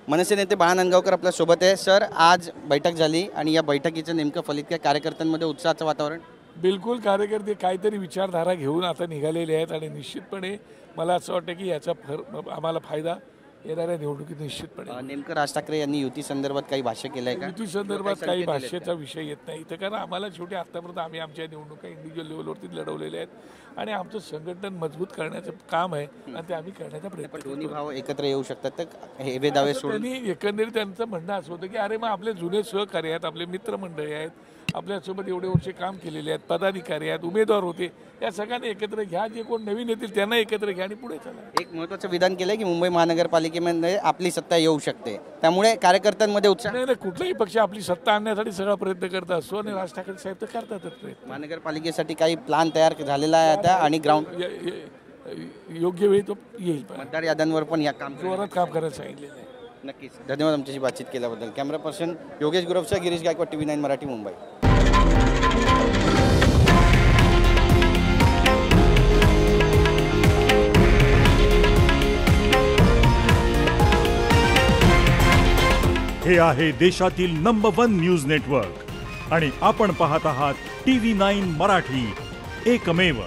मनसे नेते बाळा नांदगावकर आपल्या सोबत आहे। सर, आज बैठक झाली आणि या बैठकीचं नेमकं फलित काय? कार्यकर्त्यांमध्ये उत्साहाचं वातावरण? बिलकुल कार्यकर्ते काहीतरी विचारधारा घेऊन आता निघालेले आहेत आणि निश्चितपणे मला असं वाटतं की याचा आम्हाला फायदा येणाऱ्या निवडणुकीत निश्चितपणे। नेमकं राज ठाकरे यांनी युती संदर्भात काही भाष्य केलं आहे का? युती संदर्भात काही भाष्याचा विषय येत नाही इथं, कारण आम्हाला शेवटी आतापर्यंत आम्ही आमच्या निवडणुका इंडिव्हिज्युअल लेवलवरती लढवलेल्या आहेत आणि आमचं संघटन मजबूत करण्याचं काम आहे आणि ते आम्ही करण्याचा प्रयत्न करतो। दोन्ही भाव एकत्र येऊ शकतात तर हे दावे सोडून त्यांनी एकंदरीत त्यांचं म्हणणं असं होतं की अरे मग आपले जुने सहकारी आहेत, आपले मित्रमंडळी आहेत, आपल्यासोबत एवढे वर्षे काम केलेले आहेत, पदाधिकारी आहेत, उमेदवार होते, या सगळ्यांना एकत्र घ्या, जे कोण नवीन येतील त्यांना एकत्र घ्या आणि पुढे चला। एक महत्त्वाचं विधान केलंय की मुंबई महानगरपालिकेमध्ये आपली सत्ता येऊ शकते, त्यामुळे कार्यकर्त्यांमध्ये उत्साह नाही, कुठलाही पक्ष आपली सत्ता आणण्यासाठी सगळा प्रयत्न करत असतो आणि राज ठाकरे साहेब तर करतातच प्रयत्न। महानगरपालिकेसाठी काही प्लॅन तयार झालेला आहे आता आणि ग्राउंड योग्य वेळी तो येईल, मतदार याद्यांवर पण या काम जोरात काम करायला सांगितलेलं आहे। नक्कीच, धन्यवाद आमच्याशी बातचीत केल्याबद्दल। कॅमेरा पर्सन योगेश गुरवचा, गिरीश गायकवाड, TV9 मराठी, मुंबई। हे आहे देशातील नंबर 1 न्यूज नेटवर्क आणि आपण पाहत आहात TV9 मराठी, एकमेव।